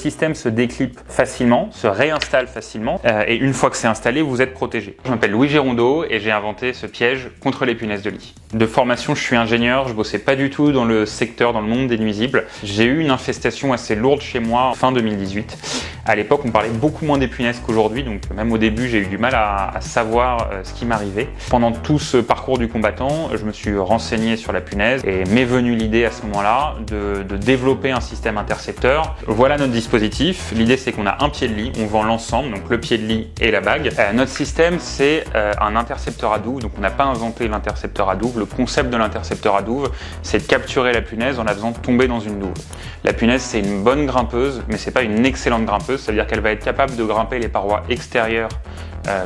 système se déclipe facilement, se réinstalle facilement et une fois que c'est installé, vous êtes protégé. Je m'appelle Louis Gérondeau et j'ai inventé ce piège contre les punaises de lit. De formation, je suis ingénieur, je bossais pas du tout dans le secteur, dans le monde des nuisibles. J'ai eu une infestation assez lourde chez moi fin 2018. À l'époque, on parlait beaucoup moins des punaises qu'aujourd'hui, donc même au début, j'ai eu du mal à savoir ce qui m'arrivait. Pendant tout ce parcours du combattant, je me suis renseigné sur la punaise et m'est venue l'idée à ce moment-là de développer un système intercepteur. Voilà notre dispositif. L'idée, c'est qu'on a un pied de lit, on vend l'ensemble, donc le pied de lit et la bague. Notre système, c'est un intercepteur à douve, donc on n'a pas inventé l'intercepteur à douve. Le concept de l'intercepteur à douve, c'est de capturer la punaise en la faisant tomber dans une douve. La punaise, c'est une bonne grimpeuse, mais c'est pas une excellente grimpeuse, c'est-à-dire qu'elle va être capable de grimper les parois extérieures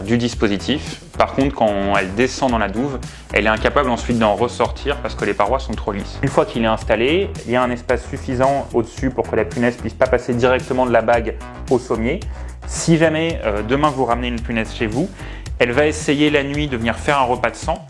du dispositif. Par contre, quand elle descend dans la douve, elle est incapable ensuite d'en ressortir parce que les parois sont trop lisses. Une fois qu'il est installé, il y a un espace suffisant au-dessus pour que la punaise puisse pas passer directement de la bague au sommier. Si jamais demain vous ramenez une punaise chez vous, elle va essayer la nuit de venir faire un repas de sang.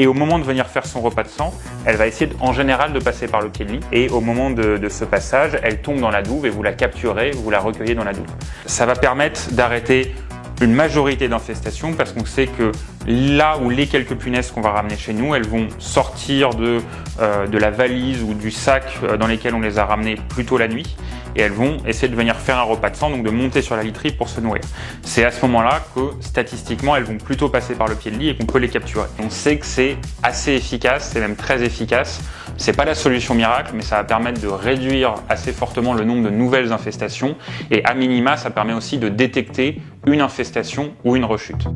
Et au moment de venir faire son repas de sang, elle va essayer en général de passer par le pied de lit. Et au moment de ce passage, elle tombe dans la douve et vous la capturez, vous la recueillez dans la douve. Ça va permettre d'arrêter une majorité d'infestations parce qu'on sait que là où les quelques punaises qu'on va ramener chez nous, elles vont sortir de la valise ou du sac dans lesquels on les a ramenées plus tôt la nuit et elles vont essayer de venir faire un repas de sang, donc de monter sur la literie pour se nourrir. C'est à ce moment-là que statistiquement elles vont plutôt passer par le pied de lit et qu'on peut les capturer. On sait que c'est assez efficace, c'est même très efficace. C'est pas la solution miracle, mais ça va permettre de réduire assez fortement le nombre de nouvelles infestations et à minima, ça permet aussi de détecter une infestation ou une rechute.